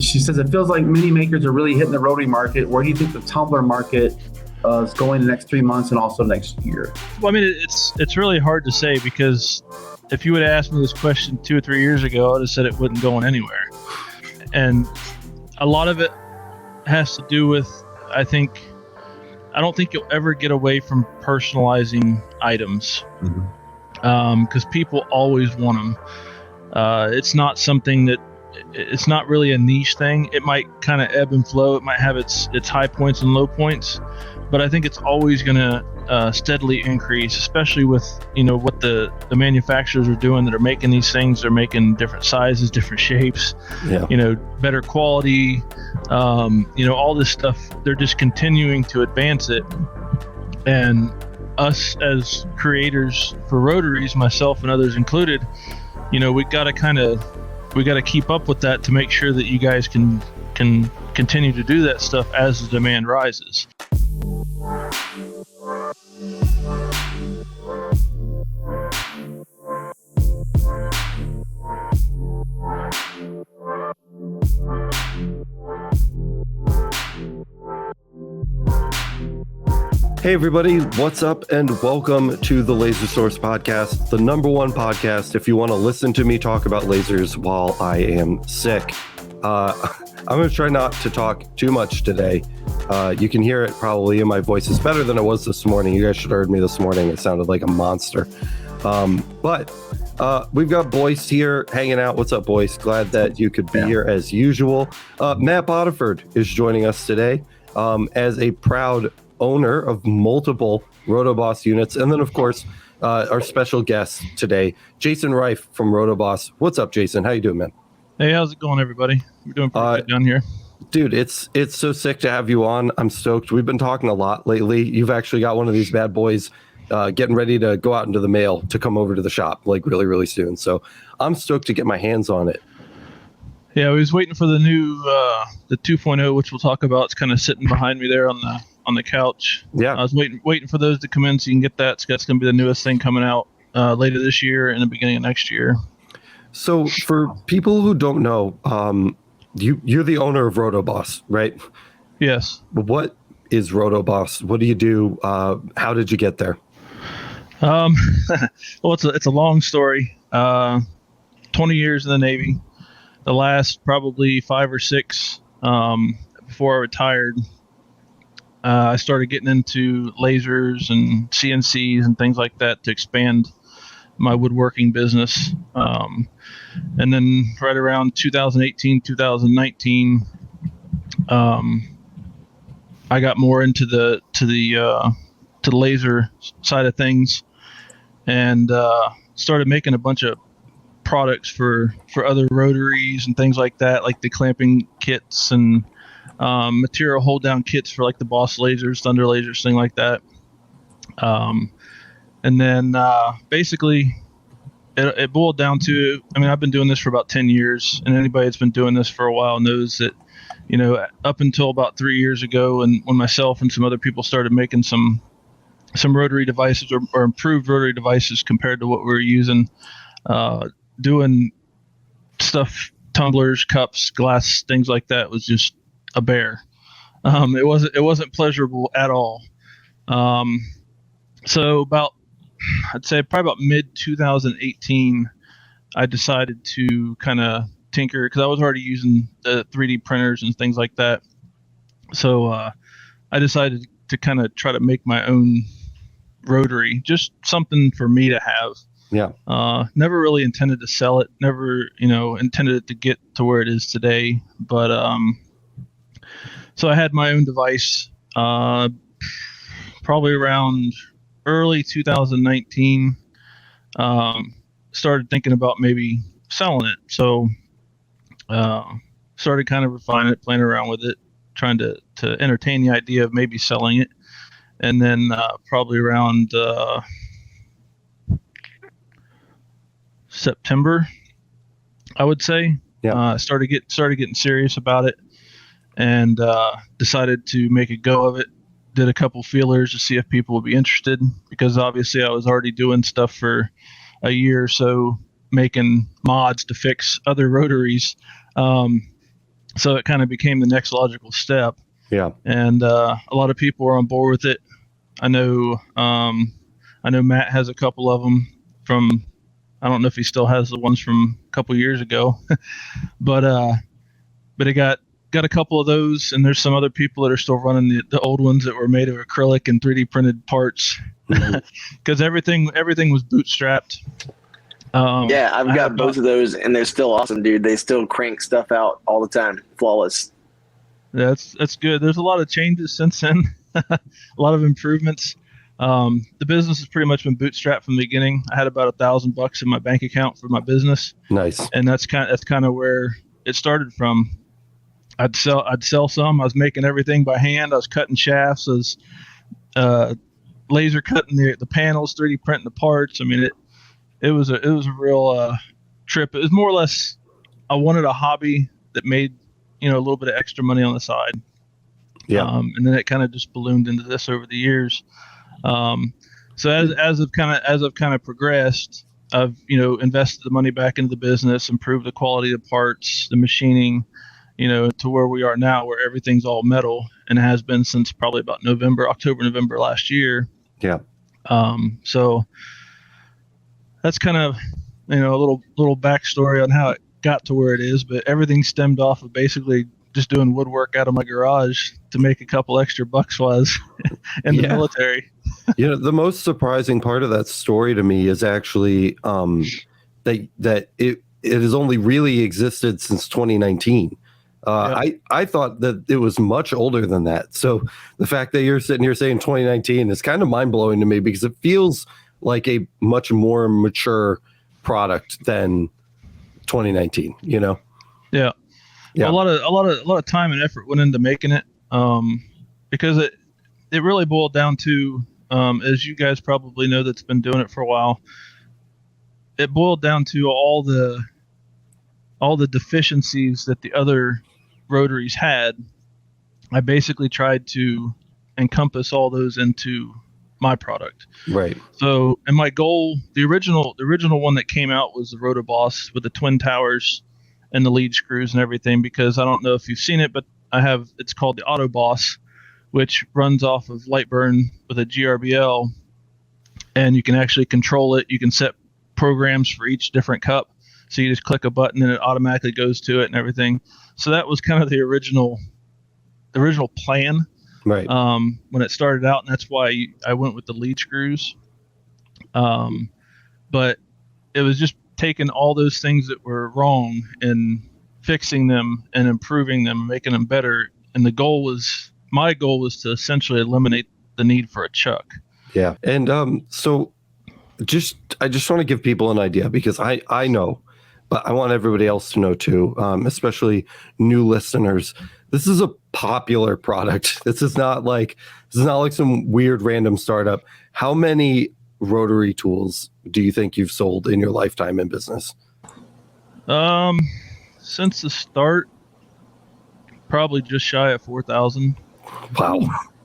she says, it feels like mini makers are really hitting the rotary market. Where do you think the tumbler market is going the next 3 months and also next year? Well, I mean, it's really hard to say, because if you would have asked me this question 2 or 3 years ago, I'd have said it wasn't going anywhere. And a lot of it has to do with, I don't think you'll ever get away from personalizing items, because people always want them. It's not something that, it's not really a niche thing. It might kind of ebb and flow. It might have its high points and low points, but I think it's always going to steadily increase, especially with, what the manufacturers are doing that are making these things. They're making different sizes, different shapes, better quality, all this stuff. They're just continuing to advance it. And us as creators for rotaries, myself and others included, we got to keep up with that to make sure that you guys can continue to do that stuff as the demand rises. Hey everybody, what's up, and welcome to the Laser Source Podcast, the #1 podcast if you want to listen to me talk about lasers while I am sick. I'm going to try not to talk too much today. You can hear it probably in my voice. It's better than it was this morning. You guys should have heard me this morning. It sounded like a monster. But we've got Boyce here hanging out. What's up, Boyce? Glad that you could be here as usual. Matt Bodiford is joining us today as a proud owner of multiple RotoBoss units. And then, of course, our special guest today, Jason Rife from RotoBoss. What's up, Jason? How you doing, man? Hey, how's it going, everybody? We're doing pretty good down here. Dude, it's so sick to have you on. I'm stoked. We've been talking a lot lately. You've actually got one of these bad boys getting ready to go out into the mail to come over to the shop like really, really soon. So I'm stoked to get my hands on it. Yeah, I was waiting for the new the 2.0, which we'll talk about. It's kind of sitting behind me there on the couch. Yeah, I was waiting for those to come in so you can get that. That's going to be the newest thing coming out later this year and the beginning of next year. So for people who don't know, you're the owner of RotoBoss, right? Yes. What is RotoBoss? What do you do? How did you get there? Well, it's a long story. 20 years in the Navy. The last probably 5 or 6 before I retired. I started getting into lasers and CNCs and things like that to expand my woodworking business. And then right around 2018, 2019, I got more into the laser side of things, and started making a bunch of products for other rotaries and things like that, like the clamping kits and material hold down kits for like the Boss lasers, Thunder lasers, thing like that. And then basically it boiled down to, I mean, I've been doing this for about 10 years, and anybody that's been doing this for a while knows that, up until about 3 years ago, and when myself and some other people started making some rotary devices or improved rotary devices compared to what we were using, doing stuff, tumblers, cups, glass, things like that, was just a bear. It wasn't pleasurable at all. So I'd say probably about mid 2018, I decided to kind of tinker, because I was already using the 3D printers and things like that. So I decided to kind of try to make my own rotary, just something for me to have. Yeah. Never really intended to sell it. Never, intended it to get to where it is today. But so I had my own device, probably around early 2019. Started thinking about maybe selling it. So started kind of refining it, playing around with it, trying to entertain the idea of maybe selling it. And then probably around September, I would say, started getting serious about it, and decided to make a go of it. Did a couple feelers to see if people would be interested, because obviously I was already doing stuff for a year or so, making mods to fix other rotaries. So it kind of became the next logical step. Yeah. And a lot of people are on board with it. I know Matt has a couple of them from, I don't know if he still has the ones from a couple years ago, but it got a couple of those, and there's some other people that are still running the old ones that were made of acrylic and 3D printed parts, because everything was bootstrapped. Yeah, I've got both of those, and they're still awesome, dude. They still crank stuff out all the time, flawless. That's good. There's a lot of changes since then, a lot of improvements. The business has pretty much been bootstrapped from the beginning. I had about $1,000 in my bank account for my business. Nice. And that's kind of where it started from. I'd sell some. I was making everything by hand. I was cutting shafts. I was laser cutting the panels, 3D printing the parts. I mean, it was a real trip. It was more or less, I wanted a hobby that made, a little bit of extra money on the side. Yeah. And then it kind of just ballooned into this over the years. So as I've kind of progressed, I've, invested the money back into the business, improved the quality of the parts, the machining, to where we are now, where everything's all metal, and has been since probably about October, November last year. Yeah. So that's kind of, a little backstory on how it got to where it is, but everything stemmed off of basically just doing woodwork out of my garage to make a couple extra bucks while I was in the military. The most surprising part of that story to me is actually that it has only really existed since 2019. I thought that it was much older than that. So the fact that you're sitting here saying 2019 is kind of mind blowing to me, because it feels like a much more mature product than 2019. Yeah. Yeah. Well, a lot of time and effort went into making it, because it really boiled down to, as you guys probably know that's been doing it for a while, it boiled down to all the deficiencies that the other rotaries had. I basically tried to encompass all those into my product. Right. So, and my goal, the original one that came out was the RotoBoss with the twin towers and the lead screws and everything, because I don't know if you've seen it, but it's called the AutoBoss, which runs off of Lightburn with a GRBL, and you can actually control it. You can set programs for each different cup. So you just click a button and it automatically goes to it and everything. So that was kind of the original plan, right? When it started out, and that's why I went with the lead screws. But it was just taking all those things that were wrong and fixing them and improving them, making them better. And my goal was to essentially eliminate the need for a chuck. Yeah. And so I just want to give people an idea, because I know, but I want everybody else to know too, especially new listeners. This is a popular product. This is not like some weird random startup. How many rotary tools do you think you've sold in your lifetime in business? Since the start, probably just shy of 4,000. Wow.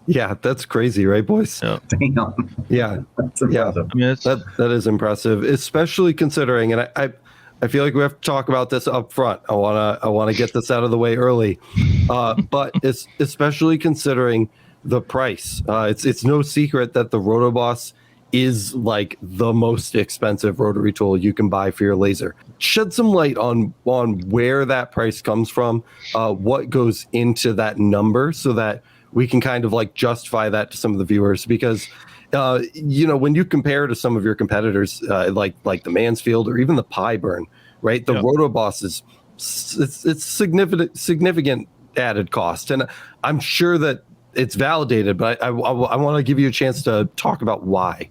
Yeah, that's crazy, right, boys? Yeah. Damn. Yeah. That's impressive. I mean, that is impressive, especially considering, and I feel like we have to talk about this up front. I wanna get this out of the way early, but it's especially considering the price. It's no secret that the RotoBoss is like the most expensive rotary tool you can buy for your laser. Shed some light on where that price comes from, what goes into that number, so that we can kind of like justify that to some of the viewers, because when you compare to some of your competitors, like the Mansfield or even the Pyburn, right? The RotoBoss it's significant added cost, and I'm sure that it's validated, but I want to give you a chance to talk about why.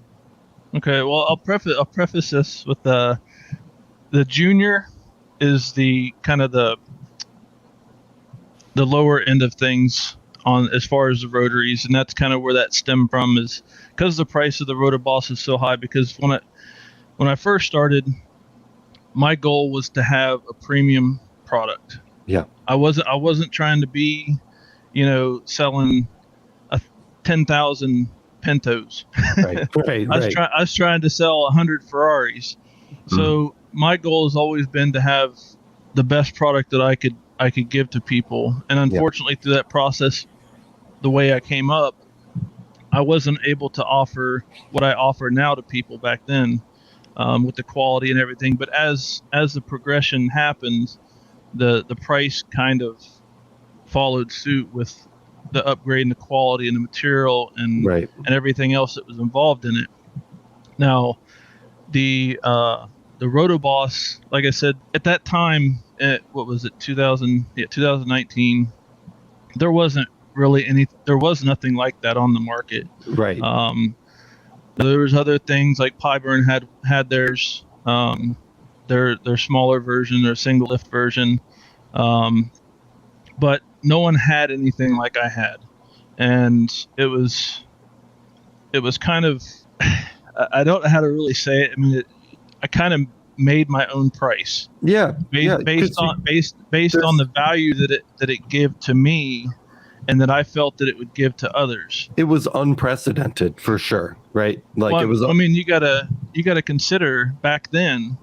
Okay, well, I'll preface this with the junior is the kind of the lower end of things on as far as the rotaries, and that's kind of where that stemmed from, is because the price of the RotoBoss is so high. Because when I first started, my goal was to have a premium product. Yeah, I wasn't trying to be, selling 10,000 Pintos. Right. I was trying to sell 100 Ferraris. So my goal has always been to have the best product that I could I could give to people. And unfortunately, through that process, the way I came up, I wasn't able to offer what I offer now to people back then, with the quality and everything. But as the progression happened, the price kind of followed suit with the upgrade in the quality and the material and everything else that was involved in it. Now, the RotoBoss, like I said, at that time, what was it, 2019, there wasn't really there was nothing like that on the market. Right. There was other things like Pyburn had theirs, their smaller version, their single lift version, but no one had anything like I had, and it was kind of, I don't know how to really say it. I mean, I kind of made my own price. Yeah. Based on the value that it gave to me, and that I felt that it would give to others. It was unprecedented for sure, right? Like, well, it was. I mean, you gotta consider back then.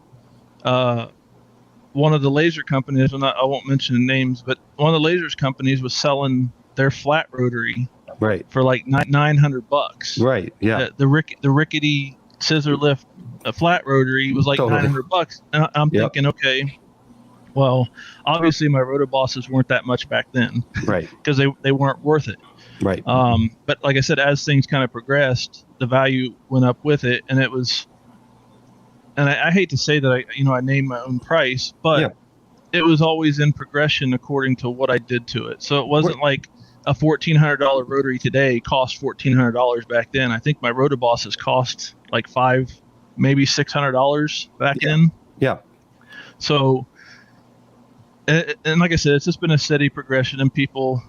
One of the laser companies, and I won't mention names, but one of the lasers companies was selling their flat rotary for like $900. Right. Yeah. The rickety scissor lift flat rotary was like $900, and I'm thinking, okay, well, obviously my RotoBosses weren't that much back then, right? Because they weren't worth it, right? But like I said, as things kind of progressed, the value went up with it, and it was. And I hate to say that I named my own price, but it was always in progression according to what I did to it. So it wasn't like a $1,400 rotary today cost $1,400 back then. I think my RotoBosses cost like $500, maybe $600 back then. Yeah. So, and like I said, it's just been a steady progression, and people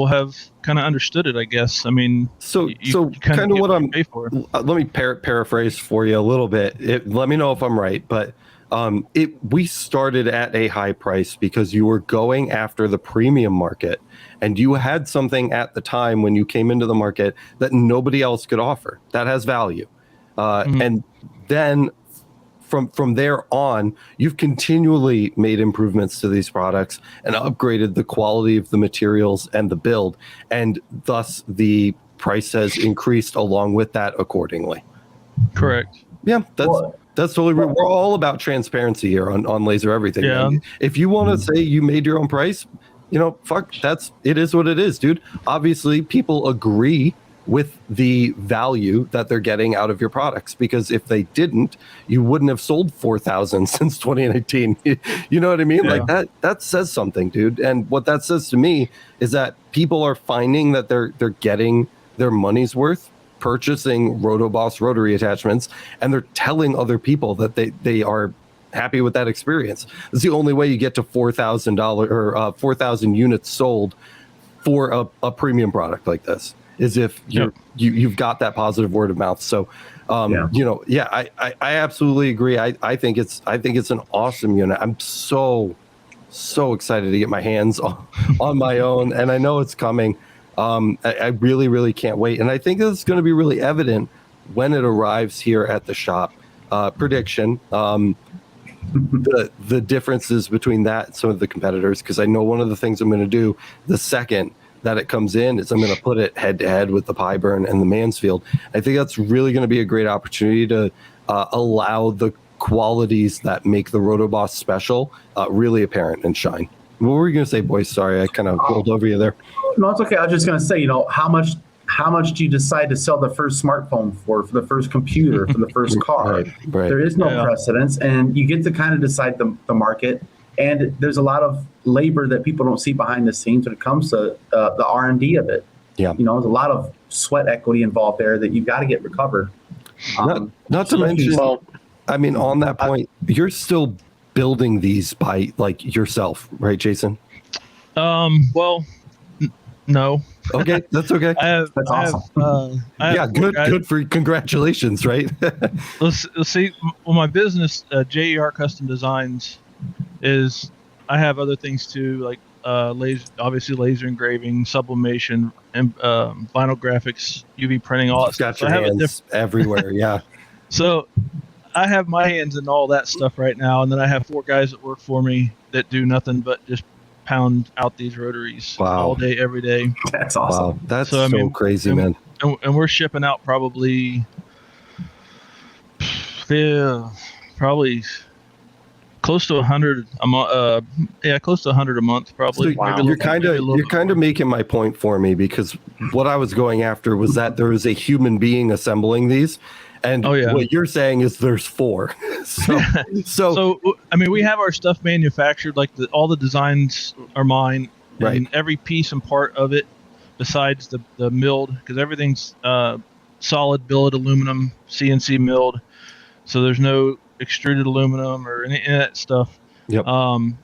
have kind of understood it, I guess. I mean, so kind of what I'm. Let me paraphrase for you a little bit. Let me know if I'm right, but we started at a high price because you were going after the premium market, and you had something at the time when you came into the market that nobody else could offer that has value, and then. From there on, you've continually made improvements to these products and upgraded the quality of the materials and the build, and thus the price has increased along with that accordingly. Correct. Yeah, that's totally. We're all about transparency here on Laser Everything. Yeah. Man. If you want to say you made your own price, fuck, it is what it is, dude. Obviously, people agree with the value that they're getting out of your products, because if they didn't, you wouldn't have sold 4,000 since 2019. You know what I mean? Like that says something, dude. And what that says to me is that people are finding that they're getting their money's worth purchasing RotoBoss Rotary Attachments, and they're telling other people that they are happy with that experience. It's the only way you get to $4,000 or 4,000 units sold for a premium product like this. Is if you've got that positive word of mouth. So, I absolutely agree. I think it's an awesome unit. I'm so excited to get my hands on my own, and I know it's coming. I really, really can't wait. And I think it's going to be really evident when it arrives here at the shop. Prediction, the differences between that and some of the competitors, because I know one of the things I'm going to do the second that it comes in is I'm going to put it head to head with the Pyburn and the Mansfield. I think that's really going to be a great opportunity to allow the qualities that make the RotoBoss special really apparent and shine. What were you going to say, boys? Sorry, I kind of rolled over you there. No, it's okay. I was just going to say, how much do you decide to sell the first smartphone for the first computer, for the first car? Right. There is no precedence, and you get to kind of decide the market. And there's a lot of labor that people don't see behind the scenes when it comes to the R&D of it. Yeah. There's a lot of sweat equity involved there that you've got to get recovered. Not to mention, I mean, on that point, you're still building these by yourself, right, Jason? Well, no. Okay, that's okay. That's awesome. Good for congratulations, right? Let's see. Well, my business, JER Custom Designs, is I have other things too, like laser engraving, sublimation, and vinyl graphics, UV printing, all that stuff. Got your hands everywhere, yeah. So I have my hands in all that stuff right now, and then I have 4 guys that work for me that do nothing but just pound out these rotaries all day, every day. That's awesome. Wow, that's so crazy, man. And we're shipping out probably probably close to 100 a month. Close to 100 a month, probably. So you're kind of making my point for me, because what I was going after was that there is a human being assembling these, and what you're saying is there's 4. so I mean, we have our stuff manufactured. Like all the designs are mine, and every piece and part of it, besides the milled, because everything's solid billet aluminum, CNC milled. So there's no extruded aluminum or any of that stuff. Yep.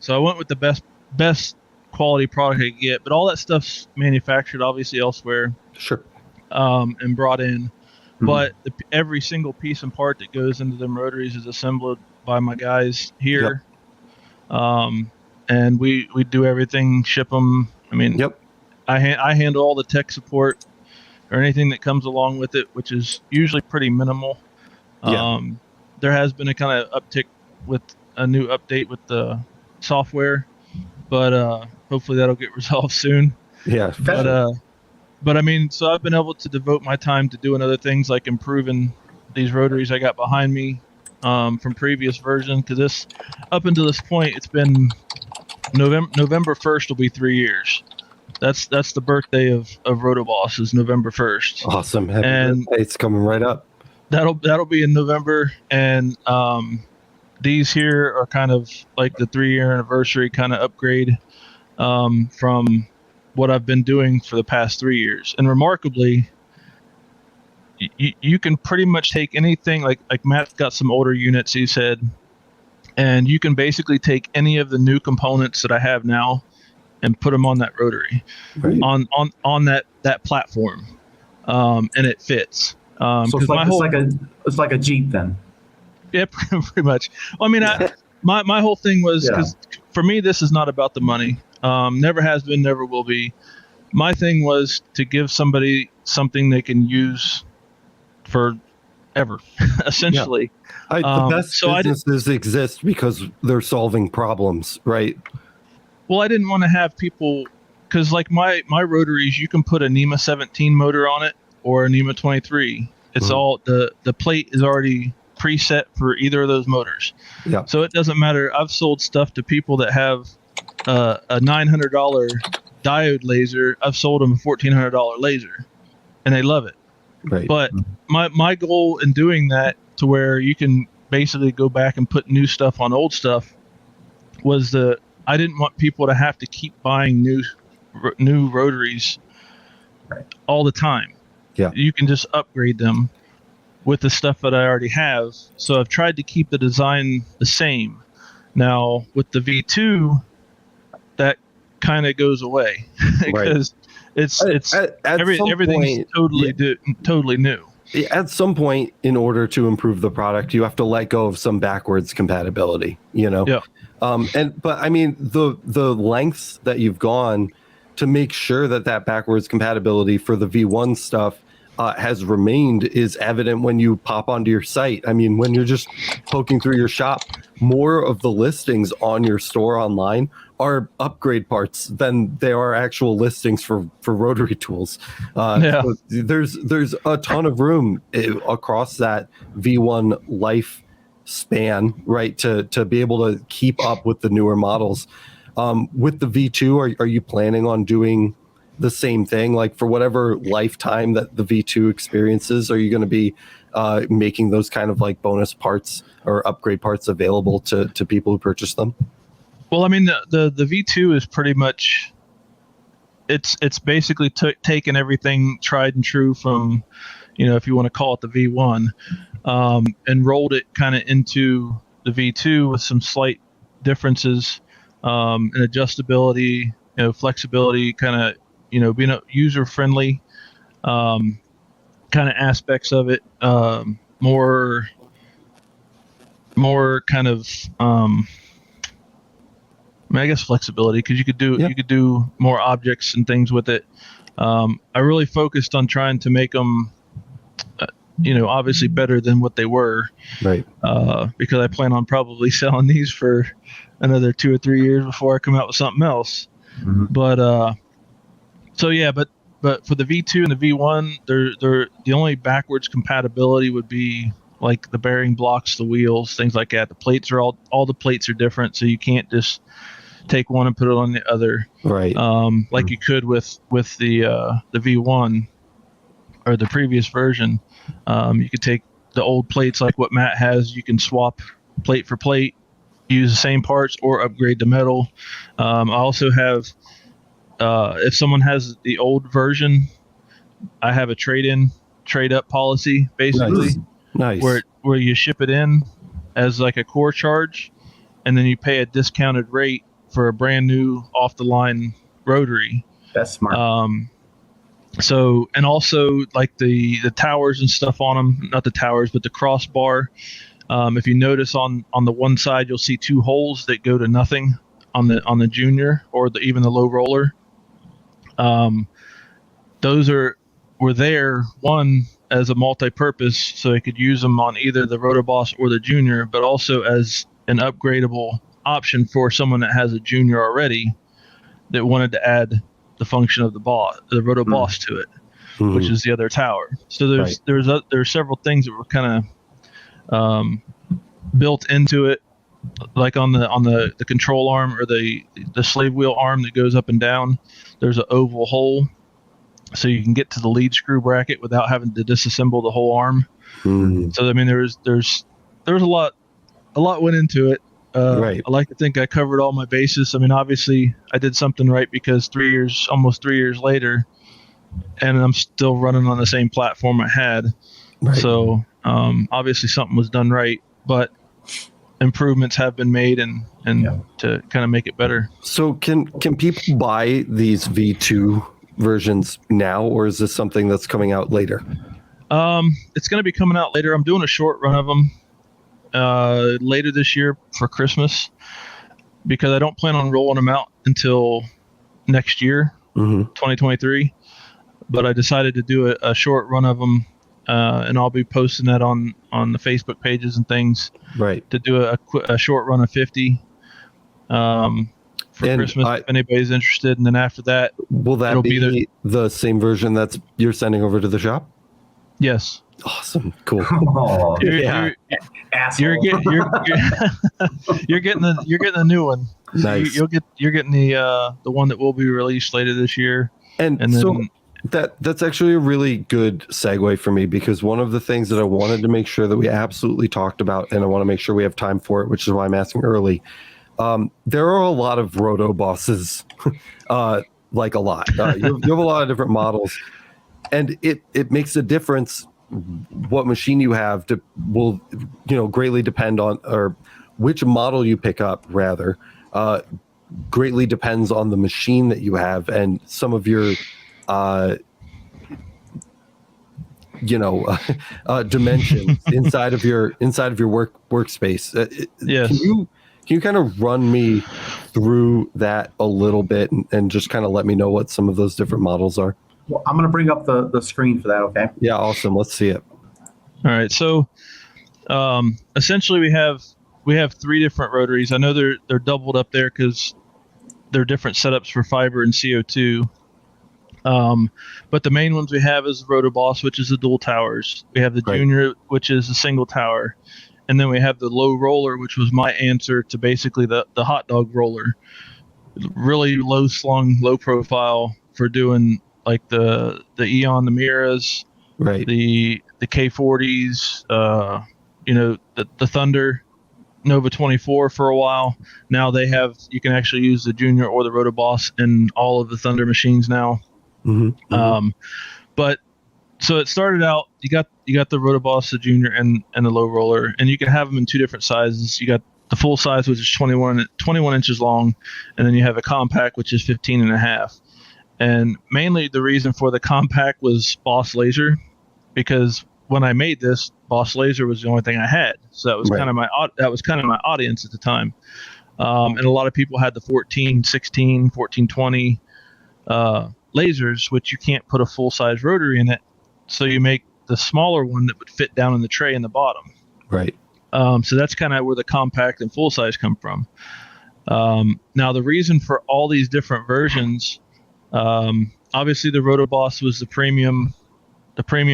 So I went with the best quality product I could get, but all that stuff's manufactured obviously elsewhere. Sure. And brought in. But every single piece and part that goes into them rotaries is assembled by my guys here. Yep. And we do everything, ship them. I mean, I handle all the tech support or anything that comes along with it, which is usually pretty minimal. There has been a kind of uptick with a new update with the software, but hopefully that'll get resolved soon. Yeah. But I mean, so I've been able to devote my time to doing other things like improving these rotaries I got behind me from previous versions. Because up until this point, it's been November 1st will be 3 years. That's the birthday of RotoBoss is November 1st. Awesome. Happy birthday. It's coming right up. That'll be in November, and these here are kind of like the 3-year anniversary kind of upgrade from what I've been doing for the past 3 years. And remarkably, you can pretty much take anything. Like Matt's got some older units, he said, and you can basically take any of the new components that I have now and put them on that rotary, on that platform, and it fits. So it's like a Jeep then. Yeah, pretty much. Well, I mean, my whole thing was, because for me, this is not about the money. Never has been, never will be. My thing was to give somebody something they can use forever, essentially. The best businesses exist because they're solving problems, right? Well, I didn't want to have people, because like my rotaries, you can put a NEMA 17 motor on it or a NEMA 23. It's all the plate is already preset for either of those motors. Yeah. So it doesn't matter. I've sold stuff to people that have a $900 diode laser. I've sold them a $1,400 laser, and they love it. Right. But my goal in doing that, to where you can basically go back and put new stuff on old stuff, was I didn't want people to have to keep buying new rotaries all the time. Yeah. You can just upgrade them with the stuff that I already have. So I've tried to keep the design the same. Now with the V2, that kind of goes away because everything's totally new. At some point, in order to improve the product, you have to let go of some backwards compatibility, Yeah. But I mean, the lengths that you've gone to make sure that backwards compatibility for the V1 stuff has remained is evident when you pop onto your site. I mean, when you're just poking through your shop, more of the listings on your store online are upgrade parts than they are actual listings for rotary tools. So there's a ton of room across that V1 life span, right, to be able to keep up with the newer models. With the V2, are you planning on doing the same thing? Like for whatever lifetime that the V2 experiences, are you going to be making those kind of like bonus parts or upgrade parts available to people who purchase them? Well, I mean, the V2 is pretty much, it's basically taken everything tried and true from, if you want to call it the V1, and rolled it kind of into the V2 with some slight differences, and adjustability, flexibility, kind of, being user friendly, kind of aspects of it, more kind of, I guess flexibility, because you could do more objects and things with it. I really focused on trying to make them, obviously better than what they were, right? Because I plan on probably selling these for another 2 or 3 years before I come out with something else. But so yeah, but for the V2 and the V1, they're the only backwards compatibility would be like the bearing blocks, the wheels, things like that. The plates are all the plates are different, so you can't just take one and put it on the other. Right. Like you could with the V1 or the previous version. You could take the old plates like what Matt has. You can swap plate for plate, use the same parts, or upgrade the metal. I also have, if someone has the old version, I have a trade-in, trade-up policy, basically. Nice. Where you ship it in as like a core charge, and then you pay a discounted rate for a brand new off-the-line rotary. That's smart. So, and also like the towers and stuff on them, not the towers, but the crossbar. If you notice on the one side, you'll see two holes that go to nothing on the junior or even the low roller. Those were there, one as a multi-purpose, so I could use them on either the RotoBoss or the junior, but also as an upgradable option for someone that has a junior already that wanted to add the function of the RotoBoss to it, which is the other tower. So there's several things that were kind of built into it, like on the control arm or the slave wheel arm that goes up and down. There's an oval hole, so you can get to the lead screw bracket without having to disassemble the whole arm. So I mean, there's a lot went into it. I like to think I covered all my bases. I mean, obviously I did something right because almost 3 years later, and I'm still running on the same platform I had. So obviously something was done right, but improvements have been made and to kind of make it better. So can people buy these V2 versions now, or is this something that's coming out later? It's going to be coming out later. I'm doing a short run of them later this year for Christmas, because I don't plan on rolling them out until next year, 2023. But I decided to do a short run of them, and I'll be posting that on the Facebook pages and things. Right. To do a short run of 50 for Christmas, if anybody's interested. And then after that, will that be the same version that you're sending over to the shop? Yes. Awesome. Cool. Oh, you're getting the new one. Nice. You're getting the one that will be released later this year. And then, so that's actually a really good segue for me, because one of the things that I wanted to make sure that we absolutely talked about, and I want to make sure we have time for it, which is why I'm asking early. There are a lot of RotoBosses, like a lot. You have a lot of different models, and it makes a difference what machine you have will greatly depend on, or which model you pick up rather, greatly depends on the machine that you have and some of your dimensions inside of your workspace. Yes. Can you kind of run me through that a little bit and just kind of let me know what some of those different models are? Well, I'm going to bring up the screen for that, okay? Yeah, awesome. Let's see it. All right. So essentially we have 3 different rotaries. I know they're doubled up there because they're different setups for fiber and CO2. But the main ones we have is RotoBoss, which is the dual towers. We have the Junior, which is a single tower. And then we have the low roller, which was my answer to basically the hot dog roller. Really low slung, low profile for doing like the Eon, the Miras, the K40s, the Thunder, Nova 24 for a while. Now you can actually use the Junior or the RotoBoss in all of the Thunder machines now. But so it started out, you got the RotoBoss, the Junior, and the low roller, and you can have them in 2 different sizes. You got the full size, which is 21 inches long, and then you have a compact, which is 15 and a half. And mainly the reason for the compact was Boss Laser, because when I made this, Boss Laser was the only thing I had. So that was kind of my audience at the time. And a lot of people had the 14, 16, 1420 lasers, which you can't put a full size rotary in it. So you make the smaller one that would fit down in the tray in the bottom. Right. So that's kind of where the compact and full size come from. Now the reason for all these different versions, obviously the RotoBoss was the premium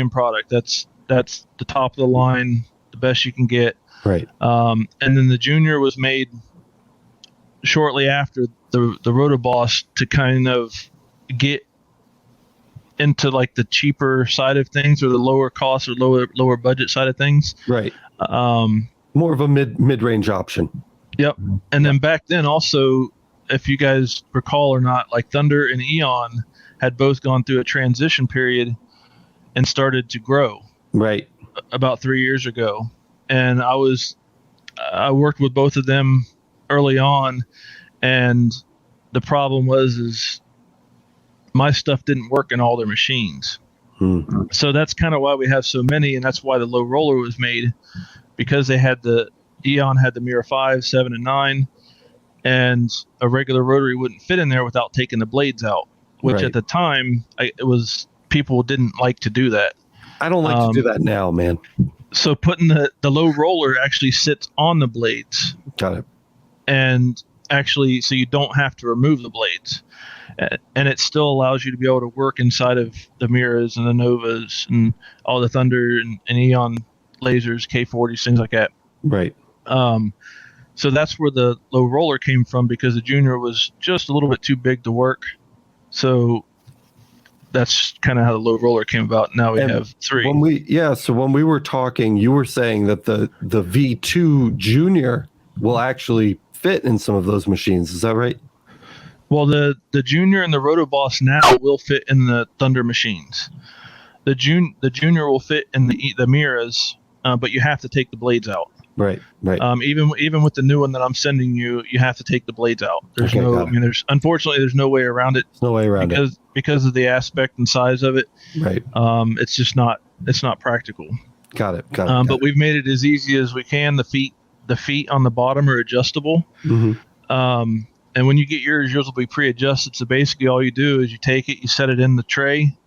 product. That's the top of the line, the best you can get. Right. And then the Junior was made shortly after the RotoBoss to kind of get into like the cheaper side of things, or the lower cost or lower budget side of things. Right. More of a mid-range option. Yep. And then back then also, if you guys recall or not, like Thunder and Eon had both gone through a transition period and started to grow. Right. About 3 years ago. And I worked with both of them early on, and the problem is my stuff didn't work in all their machines. So that's kind of why we have so many, and that's why the low roller was made, because they had Eon had the Mirror 5, 7, and 9, and a regular rotary wouldn't fit in there without taking the blades out, which at the time people didn't like to do that. I don't like to do that now, man. So putting the low roller actually sits on the blades. Got it. And actually, so you don't have to remove the blades. And it still allows you to be able to work inside of the Mirrors and the Novas and all the Thunder and Eon lasers, K40s, things like that. Right. So that's where the low roller came from, because the Junior was just a little bit too big to work. So that's kind of how the low roller came about. Now we have 3. So when we were talking, you were saying that the V2 Junior will actually fit in some of those machines. Is that right? Well, the Junior and the RotoBoss now will fit in the Thunder machines. The Junior will fit in the Mirrors, but you have to take the blades out. Right. Even with the new one that I'm sending you, you have to take the blades out. There's unfortunately there's no way around it. There's no way around it because of the aspect and size of it. Right. It's just not practical. Got it. But we've made it as easy as we can. The feet on the bottom are adjustable. Mm-hmm. And when you get yours will be pre-adjusted. So basically all you do is you take it, you set it in the tray,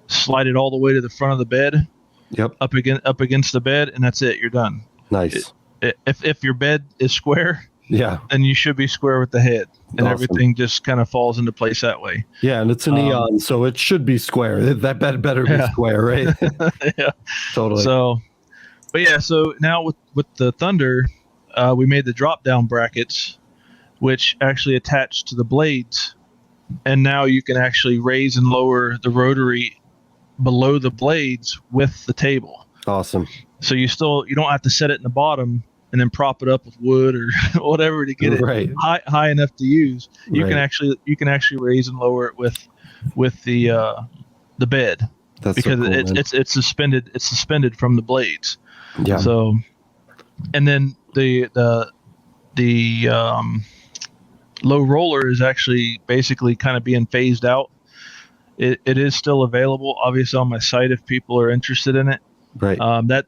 slide it all the way to the front of the bed. Yep. Up against the bed, and that's it. You're done. Nice. If your bed is square, then you should be square with the head, and awesome. Everything just kind of falls into place that way. Yeah, and it's an Eon, so it should be square. That bed better be square, right? Yeah, totally. So now with the Thunder, we made the drop down brackets, which actually attach to the blades, and now you can actually raise and lower the rotary below the blades with the table. Awesome. So you don't have to set it in the bottom and then prop it up with wood or whatever to get it high enough to use. You can actually raise and lower it with the bed. That's because so cool, it's suspended from the blades. Yeah. So, and then the low roller is actually basically kind of being phased out. It is still available, obviously, on my site if people are interested in it. Right.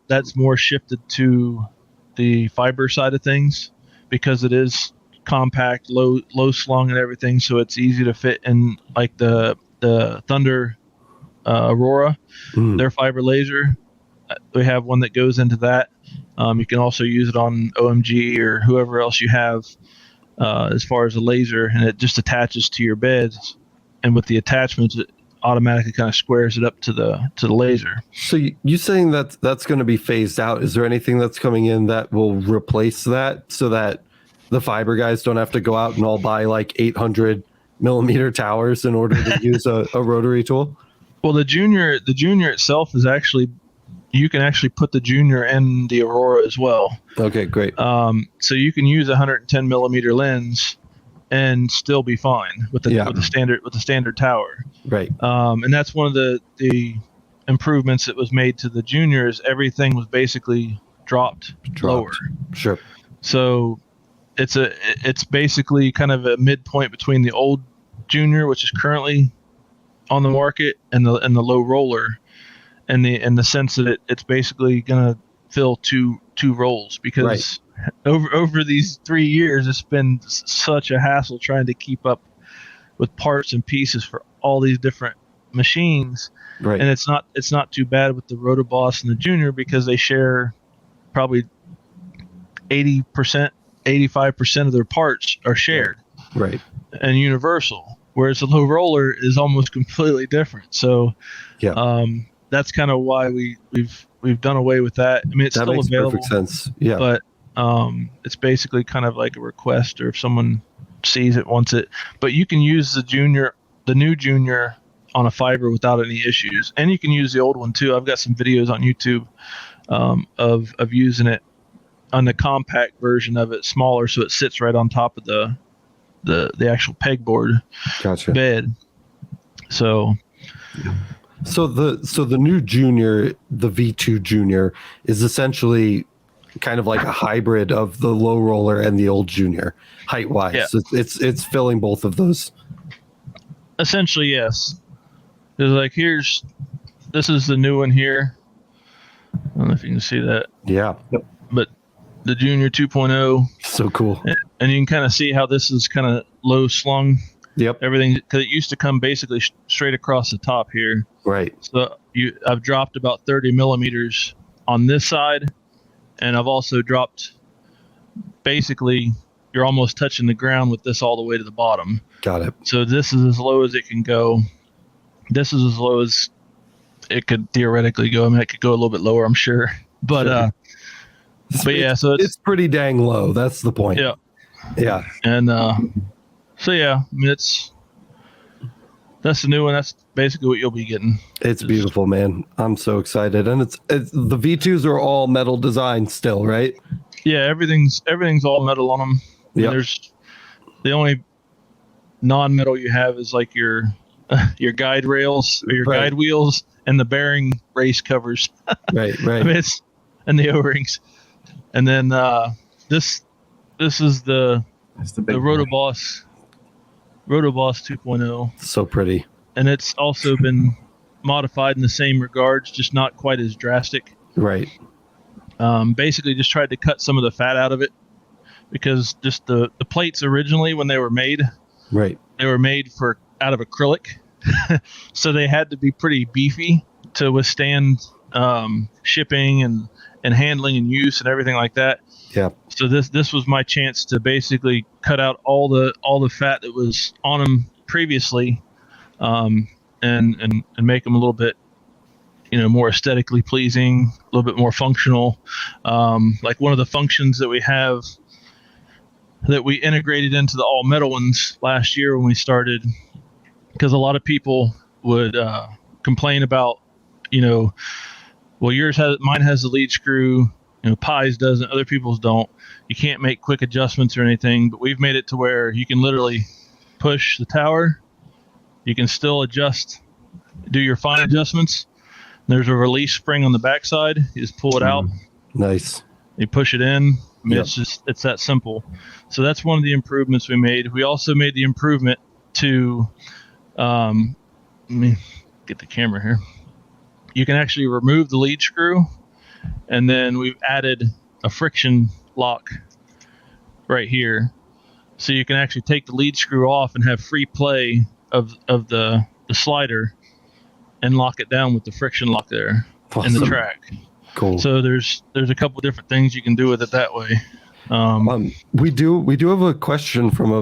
That's more shifted to the fiber side of things, because it is compact, low slung and everything, so it's easy to fit in, like the Thunder Aurora, their fiber laser. We have one that goes into that. You can also use it on OMG or whoever else you have as far as a laser, and it just attaches to your bed, and with the attachments it automatically kind of squares it up to the laser. So you saying that's going to be phased out? Is there anything that's coming in that will replace that, so that the fiber guys don't have to go out and all buy like 800 millimeter towers in order to use a rotary tool? Well, the Junior itself is actually, you can actually put the Junior in the Aurora as well. Okay, great. So you can use a 110 millimeter lens and still be fine with the standard tower. Right. And that's one of the improvements that was made to the Junior, is everything was basically dropped lower. Sure. So it's basically kind of a midpoint between the old Junior, which is currently on the market, and the low roller, in the sense that it's basically gonna fill two roles, because over these 3 years it's been such a hassle trying to keep up with parts and pieces for all these different machines. Right. And it's not too bad with the RotoBoss and the Junior, because they share probably 80% 85% of their parts are shared Right. and universal, whereas the low roller is almost completely different. So that's kind of why we've done away with that. I mean, it's That still makes available, perfect sense. Yeah. but it's basically kind of like a request, or if someone sees it, wants it. But you can use the new junior on a fiber without any issues, and you can use the old one too. I've got some videos on YouTube of using it on the compact version of it, smaller, so it sits right on top of the actual pegboard bed. So the new junior, the V2 junior, is essentially kind of like a hybrid of the low roller and the old junior, height wise. Yeah. It's filling both of those. Essentially, yes. There's like, this is the new one here. I don't know if you can see that. Yeah. Yep. But the Junior 2.0. So cool. And you can kind of see how this is kind of low slung. Yep. Everything, because it used to come basically straight across the top here. Right. So I've dropped about 30 millimeters on this side, and I've also dropped, basically, you're almost touching the ground with this all the way to the bottom. Got it. So this is as low as it can go. This is as low as it could theoretically go. I mean, it could go a little bit lower, I'm sure. But yeah, so it's pretty dang low. That's the point. Yeah. Yeah. And so yeah, I mean, that's the new one. That's basically what you'll be getting. It's beautiful, man. I'm so excited. And it's the V2s are all metal design still, right? Yeah, everything's all metal on them. Yeah. There's the only non-metal you have is like your guide rails or your guide wheels and the bearing race covers. Right. I mean, and the O-rings. And then this is the RotoBoss 2.0. So pretty. And it's also been modified in the same regards, just not quite as drastic. Right. Basically just tried to cut some of the fat out of it, because just the plates originally, when they were made, right, they were made out of acrylic. So they had to be pretty beefy to withstand shipping and handling and use and everything like that. Yeah. So this was my chance to basically cut out all the fat that was on them previously, and make them a little bit, more aesthetically pleasing, a little bit more functional. Like one of the functions that we have that we integrated into the all metal ones last year when we started, because a lot of people would complain about, well, mine has the lead screw, Pi's doesn't, other people's don't. You can't make quick adjustments or anything, but we've made it to where you can literally push the tower. You can still do your fine adjustments. There's a release spring on the backside. You just pull it out. Nice. You push it in. I mean, it's that simple. So that's one of the improvements we made. We also made the improvement to, let me get the camera here. You can actually remove the lead screw, and then we've added a friction lock right here. So you can actually take the lead screw off and have free play of the slider and lock it down with the friction lock there in the track. Cool. So there's a couple different things you can do with it that way. We do have a question from a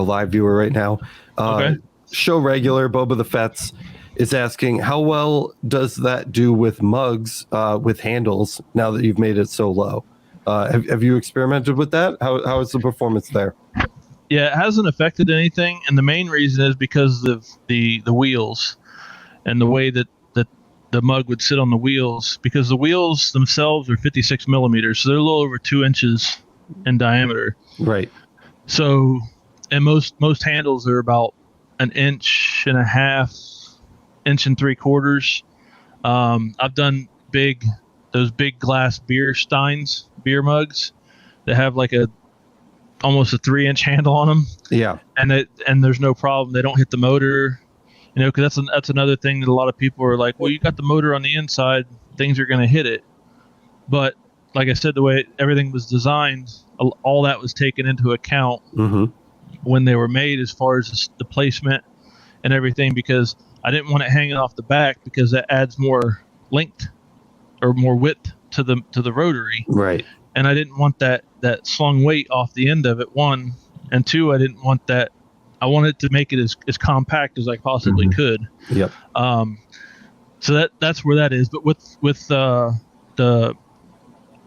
live viewer right now. Okay. Show regular Boba the Fets is asking, how well does that do with mugs with handles now that you've made it so low? Have you experimented with that? How is the performance there? Yeah, it hasn't affected anything, and the main reason is because of the wheels and the way that the mug would sit on the wheels, because the wheels themselves are 56 millimeters, so they're a little over 2 inches in diameter. Right. So, and most handles are about 1.5 inches, 1.75 inches. I've done those big glass beer mugs that have like almost a 3-inch handle on them. Yeah. And there's no problem. They don't hit the motor, because that's another thing that a lot of people are like, well, you got the motor on the inside, things are going to hit it. But like I said, the way everything was designed, all that was taken into account when they were made, as far as the placement and everything, because I didn't want it hanging off the back, because that adds more length or more width to the rotary. Right. and I didn't want that slung weight off the end of it, one, and two, I didn't want that. I wanted to make it as compact as I possibly could. Yep. So that's where that is. But with the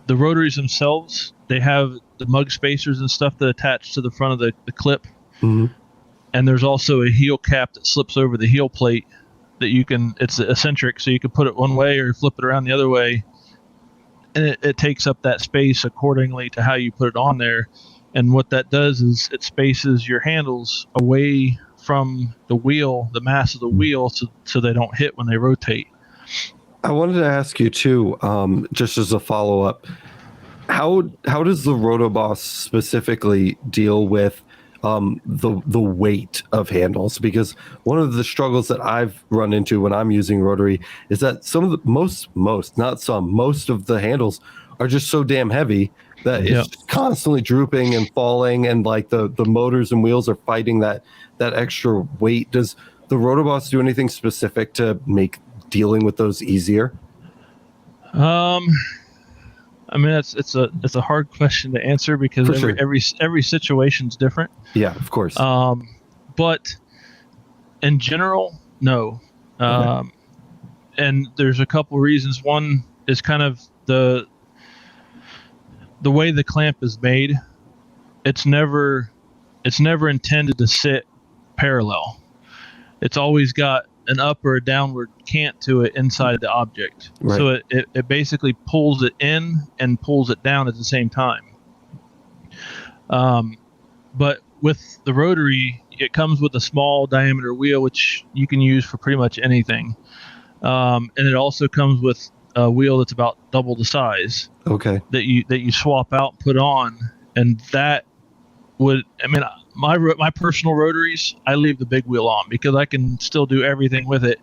rotaries themselves, they have the mug spacers and stuff that attach to the front of the clip. And there's also a heel cap that slips over the heel plate that it's eccentric, so you can put it one way or flip it around the other way. And it takes up that space accordingly to how you put it on there. And what that does is it spaces your handles away from the wheel, the mass of the wheel, so they don't hit when they rotate. I wanted to ask you too, just as a follow-up, how does the RotoBoss specifically deal with the weight of handles? Because one of the struggles that I've run into when I'm using rotary is that most of the handles are just so damn heavy that it's just constantly drooping and falling, and like the motors and wheels are fighting that extra weight. Does the RotoBoss do anything specific to make dealing with those easier? I mean, it's a hard question to answer because every situation's different. Yeah, of course. But in general, no. And there's a couple reasons. One is kind of the way the clamp is made. It's never intended to sit parallel. It's always got an up or a downward cant to it inside the object. Right. So it basically pulls it in and pulls it down at the same time. But with the rotary, it comes with a small diameter wheel, which you can use for pretty much anything. And it also comes with a wheel that's about double the size. Okay. That you swap out and put on. And that would, I mean, my personal rotaries, I leave the big wheel on because I can still do everything with it,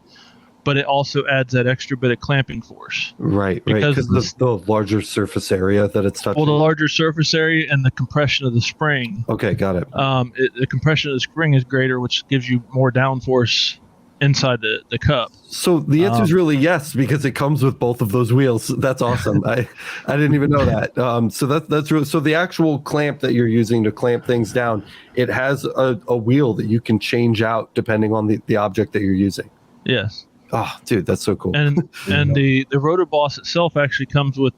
but it also adds that extra bit of clamping force. Right, because the larger surface area that it's touching. Well, the larger surface area and the compression of the spring. Okay, got it. The compression of the spring is greater, which gives you more downforce inside the cup. So the answer is really yes, because it comes with both of those wheels. That's awesome. I didn't even know that. So that's really, so the actual clamp that you're using to clamp things down, it has a wheel that you can change out depending on the object that you're using. Yes. Oh, dude, that's so cool. And the RotoBoss itself actually comes with,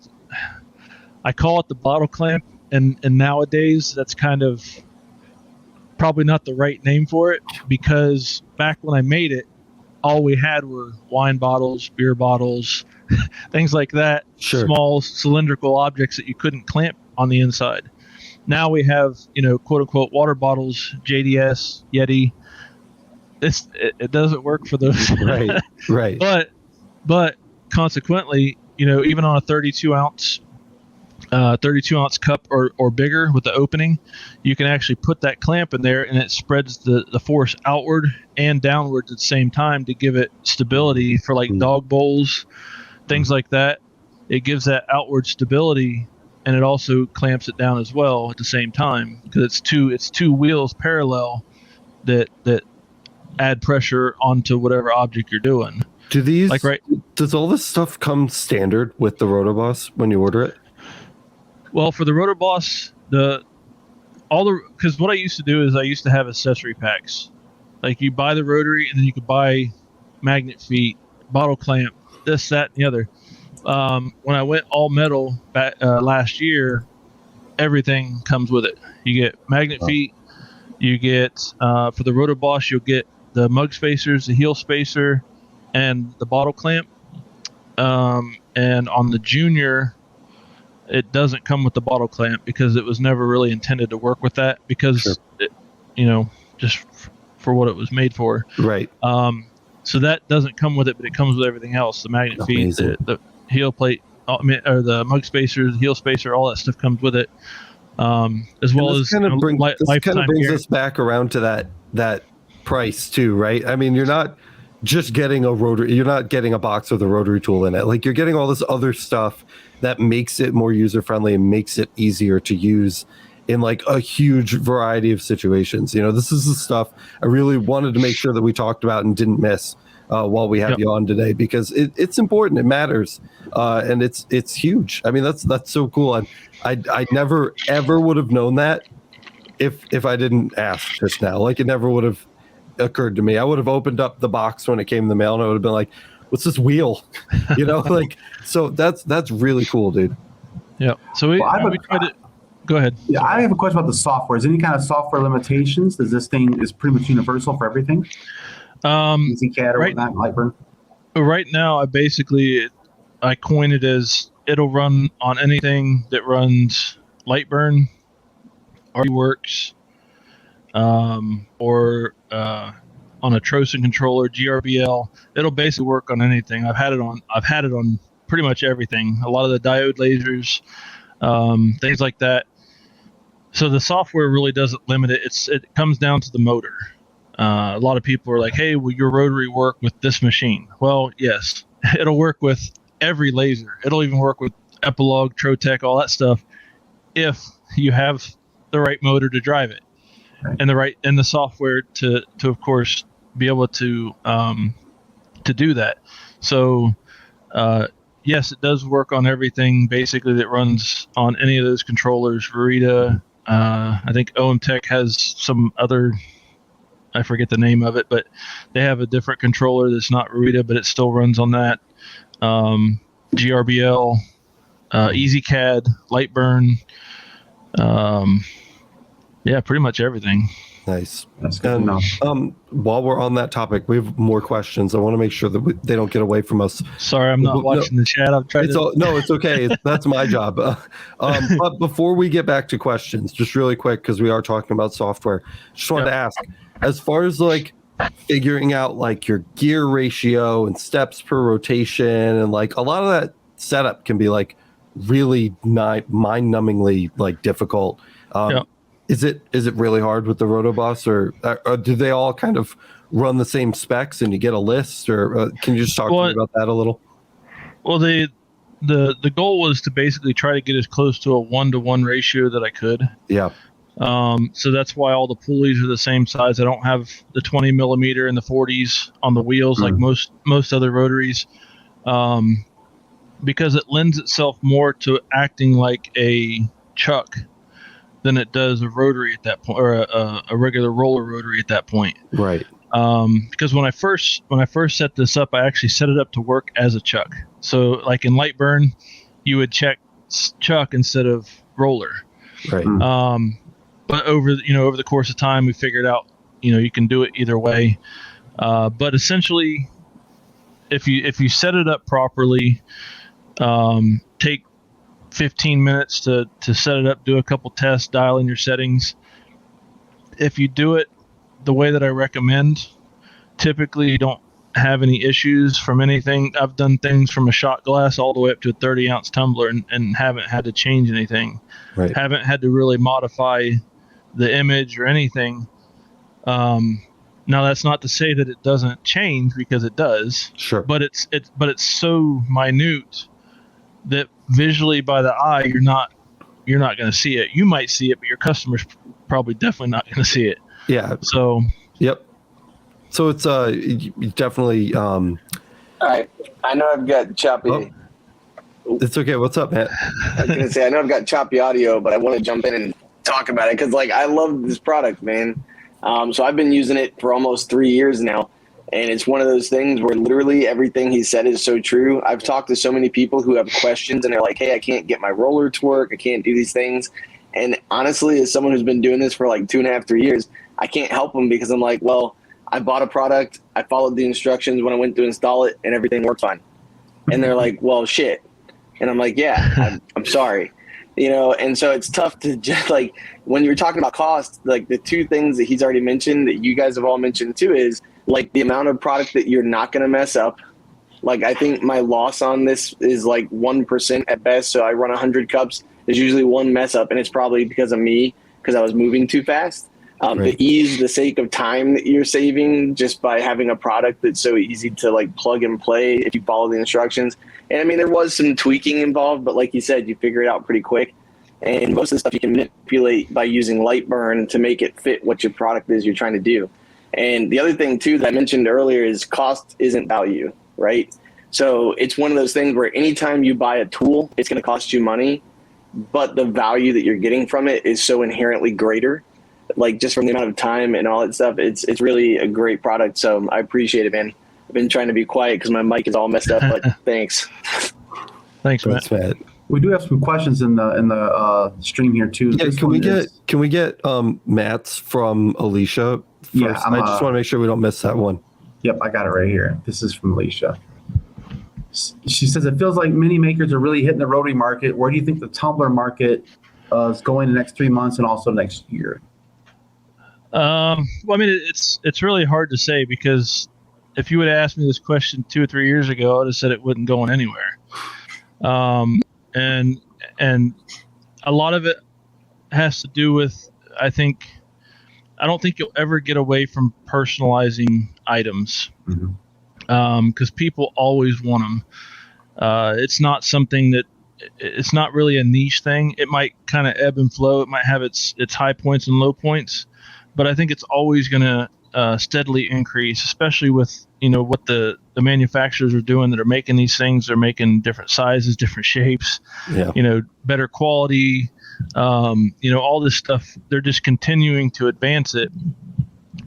I call it the bottle clamp, and nowadays that's kind of probably not the right name for it, because back when I made it, all we had were wine bottles, beer bottles, things like that. Sure. Small cylindrical objects that you couldn't clamp on the inside. Now we have, quote unquote water bottles, JDS, Yeti. It doesn't work for those. Right. But consequently, even on a 32 ounce cup or bigger with the opening, you can actually put that clamp in there, and it spreads the force outward and downward at the same time to give it stability for like dog bowls, things like that. It gives that outward stability, and it also clamps it down as well at the same time, because it's two wheels parallel that add pressure onto whatever object you're doing. Does all this stuff come standard with the RotoBoss when you order it? Well, for the RotoBoss, because what I used to do is I used to have accessory packs. Like you buy the rotary, and then you could buy magnet feet, bottle clamp, this, that, and the other. When I went all metal last year, everything comes with it. You get magnet feet. You get for the RotoBoss, you'll get the mug spacers, the heel spacer, and the bottle clamp. And on the Junior, it doesn't come with the bottle clamp because it was never really intended to work with that, because just for what it was made for. Right. So that doesn't come with it, but it comes with everything else. The magnet feet, the heel plate, or the mug spacers, the heel spacer, all that stuff comes with it. As well as lifetime brings us back around to that price too, right? I mean, you're not just getting a rotary, you're not getting a box with a rotary tool in it. Like, you're getting all this other stuff that makes it more user friendly and makes it easier to use in like a huge variety of situations. This is the stuff I really wanted to make sure that we talked about and didn't miss while we have you on today, because it's important. It matters. And it's huge. I mean, that's so cool. I never ever would have known that if I didn't ask just now. Like, it never would have occurred to me. I would have opened up the box when it came in the mail and I would have been like, what's this wheel? Like, so that's really cool, dude. Yeah. So we tried to go ahead. Yeah, I have a question about the software. Is there any kind of software limitations? Does this thing is pretty much universal for everything? EasyCAD or whatnot, Lightburn? Right now, I coin it as it'll run on anything that runs Lightburn, RWorks, or on a Troson controller, GRBL. It'll basically work on anything. I've had it on pretty much everything. A lot of the diode lasers, things like that. So the software really doesn't limit it. It comes down to the motor. A lot of people are like, hey, will your rotary work with this machine? Well, yes, it'll work with every laser. It'll even work with Epilog, Trotec, all that stuff, if you have the right motor to drive it, and the software to of course be able to do that. So yes, it does work on everything basically that runs on any of those controllers. Verita, I think OM Tech has some other, I forget the name of it, but they have a different controller that's not Verita, but it still runs on that. GRBL, EasyCAD, Lightburn, yeah, pretty much everything. Nice. That's good enough. While we're on that topic, we have more questions. I want to make sure that they don't get away from us. Sorry, I'm not watching the chat. I'm trying it's okay. That's my job. But before we get back to questions, just really quick, because we are talking about software, just wanted to ask, as far as like figuring out like your gear ratio and steps per rotation, and like a lot of that setup can be like really mind-numbingly like difficult. Is it really hard with the RotoBoss, or do they all kind of run the same specs and you get a list, or can you just talk to me about that a little? Well, the goal was to basically try to get as close to a 1-to-1 ratio that I could. Yeah. So that's why all the pulleys are the same size. I don't have the 20 millimeter and the 40s on the wheels like most other rotaries, because it lends itself more to acting like a chuck than it does a rotary at that point, or a regular roller rotary at that point. Right. Because when I first set this up, I actually set it up to work as a chuck. So like in Lightburn, you would check chuck instead of roller. Right. But over the course of time, we figured out, you can do it either way. But essentially, if you set it up properly, take 15 minutes to set it up, do a couple tests, dial in your settings. If you do it the way that I recommend, typically you don't have any issues from anything. I've done things from a shot glass all the way up to a 30-ounce tumbler and haven't had to change anything. Right. Haven't had to really modify the image or anything. Now that's not to say that it doesn't change, because it does. Sure. But it's so minute that visually by the eye you're not going to see it. You might see it, but your customer's probably definitely not going to see it. Yeah. So. Yep. So it's definitely. All right. I know I've got choppy. Oh, it's okay. What's up, man? I was gonna say I know I've got choppy audio, but I want to jump in and talk about it because I love this product, man. So I've been using it for almost 3 years now. And it's one of those things where literally everything he said is so true. I've talked to so many people who have questions and they're like, hey, I can't get my roller to work. I can't do these things. And honestly, as someone who's been doing this for like 2.5, 3 years, I can't help them because I'm like, well, I bought a product. I followed the instructions when I went to install it and everything worked fine. And they're like, well, shit. And I'm like, yeah, I'm sorry. And so it's tough to just like, when you're talking about cost, like the two things that he's already mentioned that you guys have all mentioned too is like the amount of product that you're not going to mess up. Like I think my loss on this is like 1% at best. So I run 100 cups. There's usually one mess up, and it's probably because of me, because I was moving too fast. Right. The sake of time that you're saving just by having a product that's so easy to like plug and play if you follow the instructions. And I mean, there was some tweaking involved, but like you said, you figure it out pretty quick. And most of the stuff you can manipulate by using Lightburn to make it fit what your product is you're trying to do. And the other thing too that I mentioned earlier is cost isn't value, right? So it's one of those things where anytime you buy a tool, it's going to cost you money, but the value that you're getting from it is so inherently greater, like just from the amount of time and all that stuff. It's really a great product. So I appreciate it, man. I've been trying to be quiet because my mic is all messed up, but thanks. Thanks, Matt. Thanks, Matt. We do have some questions in the stream here too. Yeah, can we get Matt's from Alicia first? Yeah, I just want to make sure we don't miss that one. Yep, I got it right here. This is from Alicia. She says, it feels like many makers are really hitting the rotary market. Where do you think the tumbler market is going the next 3 months and also next year? Well, I mean, it's really hard to say, because if you would have asked me this question 2 or 3 years ago, I would have said it wasn't going anywhere. And a lot of it has to do with, I don't think you'll ever get away from personalizing items. Mm-hmm. Because people always want them. It's not something that, it's not really a niche thing. It might kind of ebb and flow. It might have its high points and low points, but I think it's always going to steadily increase, especially with, what the manufacturers are doing that are making these things. They're making different sizes, different shapes, better quality, all this stuff. They're just continuing to advance it.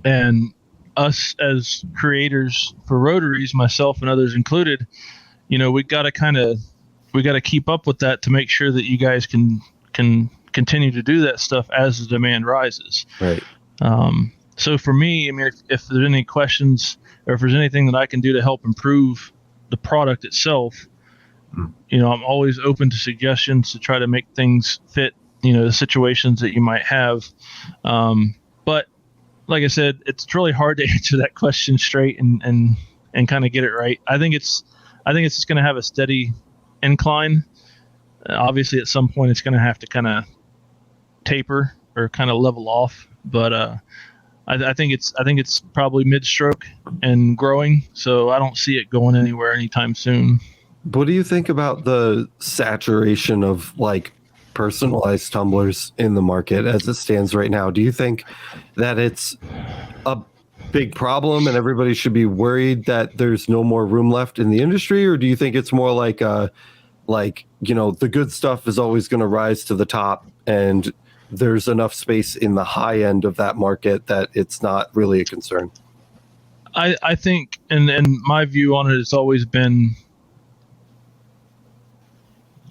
And us as creators for rotaries, myself and others included, we got to keep up with that to make sure that you guys can continue to do that stuff as the demand rises. Right. So for me, I mean, if there's any questions or if there's anything that I can do to help improve the product itself, I'm always open to suggestions to try to make things fit, the situations that you might have. But like I said, it's really hard to answer that question straight and kind of get it right. I think it's just going to have a steady incline. Obviously, at some point, it's going to have to kind of taper or kind of level off. But I think it's probably mid-stroke and growing. So I don't see it going anywhere anytime soon. What do you think about the saturation of personalized tumblers in the market as it stands right now? Do you think that it's a big problem and everybody should be worried that there's no more room left in the industry? Or do you think it's more the good stuff is always going to rise to the top and there's enough space in the high end of that market that it's not really a concern? I think, and my view on it has always been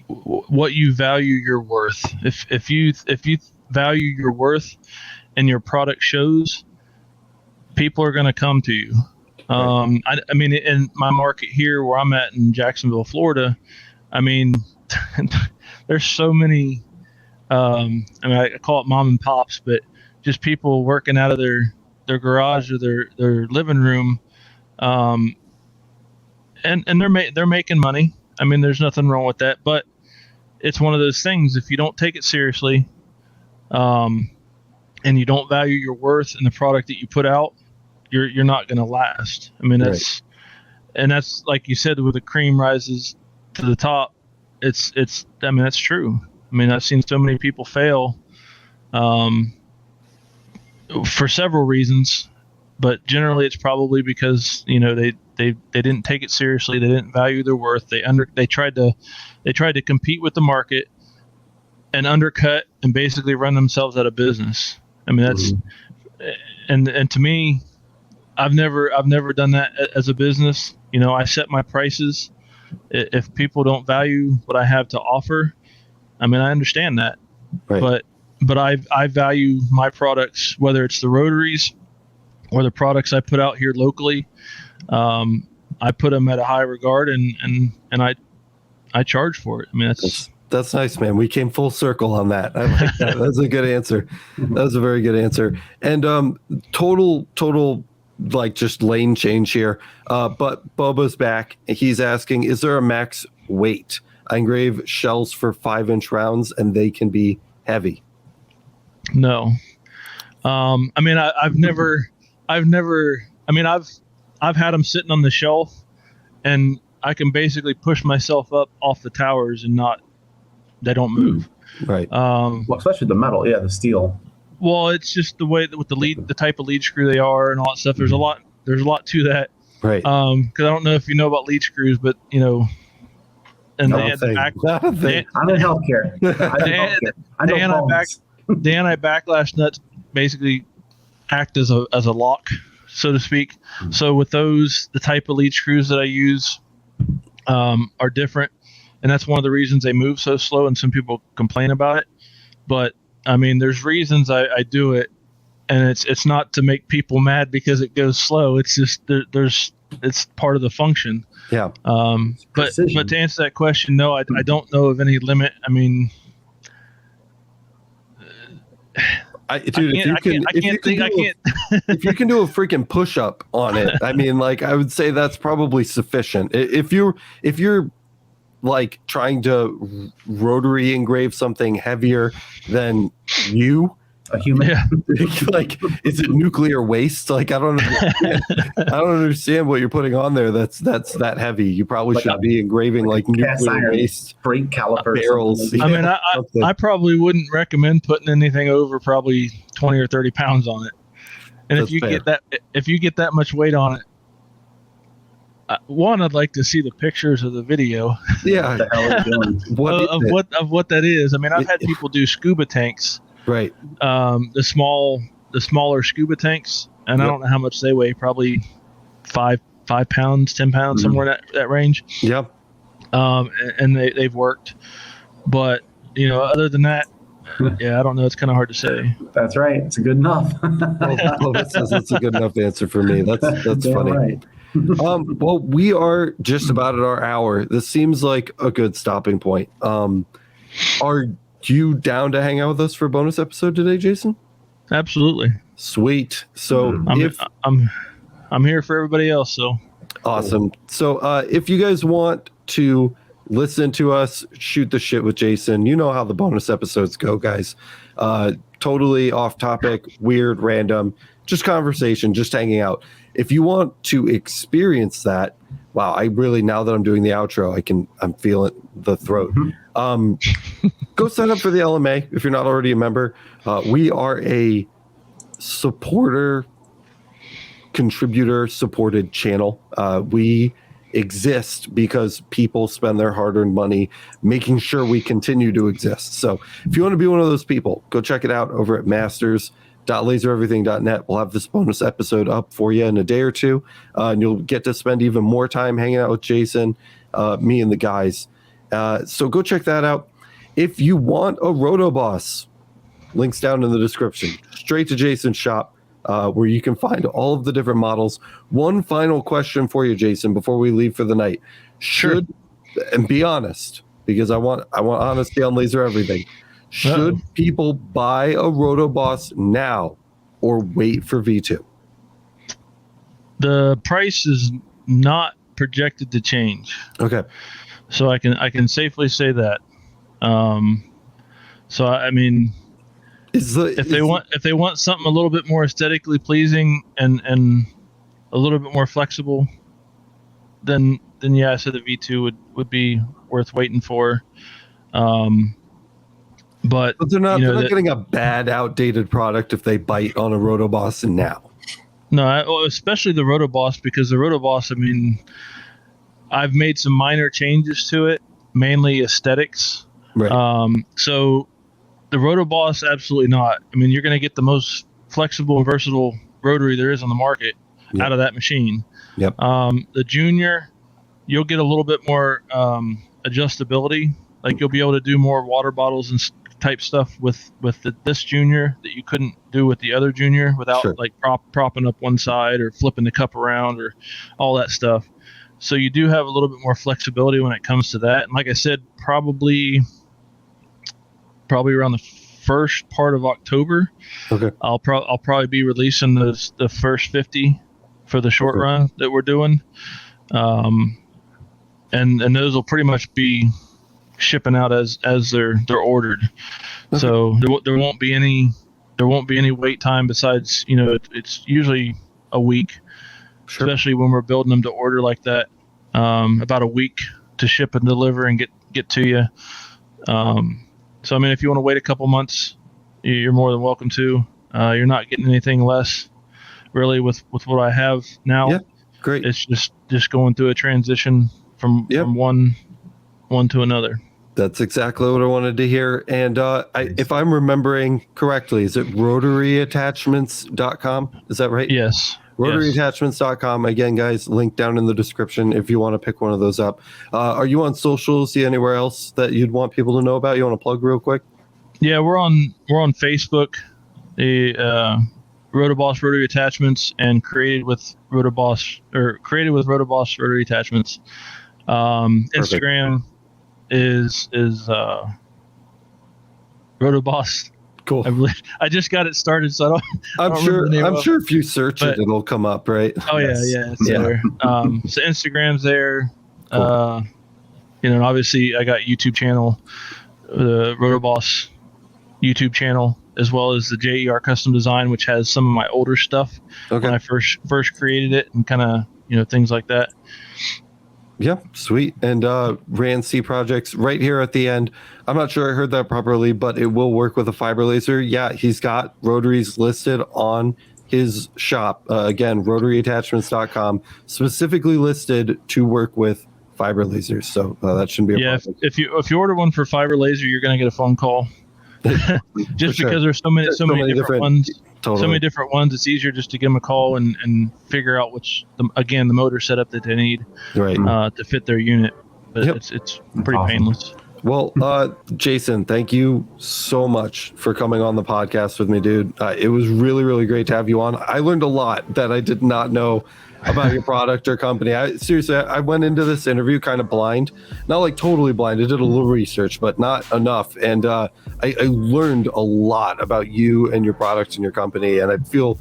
what you value your worth. If you value your worth and your product shows, people are going to come to you. I mean, in my market here where I'm at in Jacksonville, Florida, I mean, there's so many, I call it mom and pops, but just people working out of their garage or their living room. And they're making money. I mean, there's nothing wrong with that, but it's one of those things. If you don't take it seriously, and you don't value your worth and the product that you put out, you're not going to last. I mean, that's like you said, with the cream rises to the top. I mean, that's true. I mean, I've seen so many people fail, for several reasons, but generally it's probably because, they didn't take it seriously. They didn't value their worth. They tried to compete with the market and undercut and basically run themselves out of business. I mean, that's, and to me, I've never done that as a business. I set my prices. If people don't value what I have to offer, I mean, I understand that, right. But I value my products, whether it's the rotaries or the products I put out here locally. I put them at a high regard and I charge for it. I mean, that's nice, man. We came full circle on that. I like that. That's a good answer. That was a very good answer. And total just lane change here. But Bobo's back. He's asking, is there a max weight? I engrave shells for 5-inch rounds and they can be heavy. No. I mean, I've had them sitting on the shelf and I can basically push myself up off the towers and they don't move. Right. Well, especially the metal. Yeah. The steel. Well, it's just the way that with the type of lead screw they are and all that stuff. There's a lot to that. Right. Because I don't know if you know about lead screws, but and Not they a had the thing. back. Not a thing. I'm in healthcare. I know phones. The anti-backlash nuts basically act as a lock, so to speak. So with those, the type of lead screws that I use are different, and that's one of the reasons they move so slow. And some people complain about it, but I mean, there's reasons I do it, and it's not to make people mad because it goes slow. It's just it's part of the function. Yeah. But to answer that question, no, I don't know of any limit. I mean, If you can do a freaking push-up on it, I mean, like, I would say that's probably sufficient. If you're like trying to rotary engrave something heavier than you, a human. yeah. like, is it nuclear waste? Like, I don't understand what you're putting on there. That's that heavy. You probably Like should be engraving like nuclear waste brake calipers, barrels. I mean, I probably wouldn't recommend putting anything over probably 20 or 30 pounds on it. And That's fair. if you get that much weight on it, one, I'd like to see the pictures of the video. Yeah. What the hell are you doing? of what that is. I mean, I've had people do scuba tanks. Right. The smaller scuba tanks, and I don't know how much they weigh. Probably 5 pounds, 10 pounds, somewhere in that range. Yeah. And they've worked, but other than that, yeah, I don't know. It's kind of hard to say. That's right. It's good enough. That's a good enough answer for me. That's Damn funny. right. Well, we are just about at our hour. This seems like a good stopping point. Are you down to hang out with us for a bonus episode today, Jason? Absolutely. Sweet. So I'm here for everybody else. So awesome. So if you guys want to listen to us shoot the shit with Jason, you know how the bonus episodes go, guys. Totally off topic, weird, random, just conversation, just hanging out. If you want to experience that, wow, I really, now that I'm doing the outro, I'm feeling the throat. Go sign up for the LMA if you're not already a member. We are a contributor supported channel. We exist because people spend their hard-earned money making sure we continue to exist. So if you want to be one of those people, go check it out over at masters.lasereverything.net. We'll have this bonus episode up for you in a day or two, and you'll get to spend even more time hanging out with Jason, me, and the guys. So go check that out. If you want a RotoBoss, links down in the description, straight to Jason's shop, where you can find all of the different models. One final question for you, Jason, before we leave for the night. And be honest, because I want honesty on Laser Everything. Should people buy a RotoBoss now or wait for V2? the price is not projected to change. Okay. So I can safely say that. So I mean, if they want something a little bit more aesthetically pleasing and a little bit more flexible, then yeah, I said the V2 would be worth waiting for. But they're not getting a bad, outdated product if they bite on a RotoBoss now. No, especially the RotoBoss, because the RotoBoss, I mean, I've made some minor changes to it, mainly aesthetics. Right. So the RotoBoss, absolutely not. I mean, you're going to get the most flexible and versatile rotary there is on the market out of that machine. Yep. The Junior, you'll get a little bit more adjustability. Like you'll be able to do more water bottles and type stuff with this Junior that you couldn't do with the other Junior without like propping up one side or flipping the cup around or all that stuff. So you do have a little bit more flexibility when it comes to that. And like I said, probably around the first part of October, okay, I'll probably be releasing the first 50 for the short run that we're doing. And those will pretty much be shipping out as they're ordered. Okay. So there won't be any wait time besides, it's usually a week, especially when we're building them to order like that. About a week to ship and deliver and get to you. So I mean, if you want to wait a couple months, you're more than welcome to. You're not getting anything less, really, with what I have now. Yeah, great. It's just going through a transition from one to another. That's exactly what I wanted to hear. And if I'm remembering correctly, is it RotaryAttachments.com? Is that right? Yes. RotaryAttachments.com. Again, guys, link down in the description if you want to pick one of those up. Are you on socials? See anywhere else that you'd want people to know about? You want to plug real quick? Yeah, we're on Facebook, the RotoBoss Rotary Attachments, and created with RotoBoss Rotary Attachments. Instagram is RotoBoss. Cool. I just got it started, so I'm sure if you search it, it'll come up, right? Oh yeah, it's there. So Instagram's there. Cool. And obviously I got YouTube channel, the RotoBoss YouTube channel, as well as the JER Custom Design, which has some of my older stuff when I first created it, and kind of things like that. Yeah, sweet. And RANC projects right here at the end. I'm not sure I heard that properly, but it will work with a fiber laser. Yeah, he's got rotaries listed on his shop. Again, rotaryattachments.com, specifically listed to work with fiber lasers. So that shouldn't be a problem. If you order one for fiber laser, you're going to get a phone call. Just because there's so many different ones. Totally. So many different ones, it's easier just to give them a call and figure out the motor setup that they need to fit their unit. But it's pretty painless. Well, Jason, thank you so much for coming on the podcast with me, dude. It was really, really great to have you on. I learned a lot that I did not know about your product or company. I went into this interview kind of blind, not like totally blind. I did a little research, but not enough. And I learned a lot about you and your products and your company. And I feel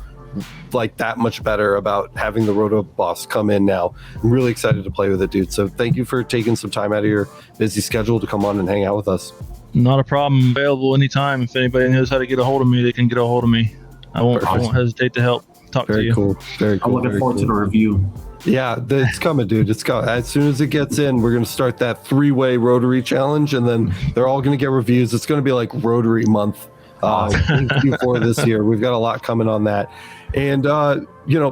like that much better about having the RotoBoss come in now. I'm really excited to play with it, dude. So thank you for taking some time out of your busy schedule to come on and hang out with us. Not a problem. Available anytime. If anybody knows how to get a hold of me, they can get a hold of me. I won't hesitate to help. Talk to you. Very cool. I'm looking forward to the review. Yeah, it's coming, dude. It's coming. As soon as it gets in, we're going to start that 3-way rotary challenge, and then they're all going to get reviews. It's going to be like Rotary Month in Q4 this year. We've got a lot coming on that. And,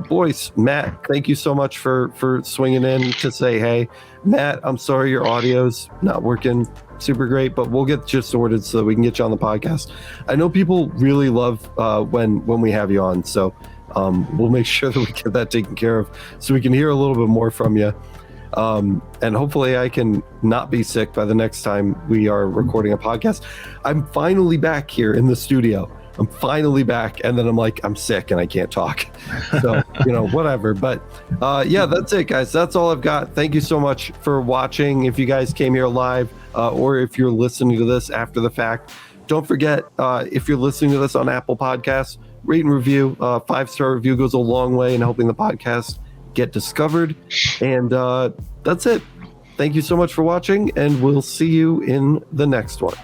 boys, Matt, thank you so much for swinging in to say, hey, Matt, I'm sorry your audio's not working super great, but we'll get you sorted so that we can get you on the podcast. I know people really love when we have you on, so we'll make sure that we get that taken care of so we can hear a little bit more from you. And hopefully I can not be sick by the next time we are recording a podcast. I'm finally back here in the studio. I'm finally back, and then I'm like, I'm sick and I can't talk. So, whatever. But that's it, guys. That's all I've got. Thank you so much for watching. If you guys came here live or if you're listening to this after the fact, don't forget, if you're listening to this on Apple Podcasts, rate and review. 5-star review goes a long way in helping the podcast get discovered. And that's it. Thank you so much for watching, and we'll see you in the next one.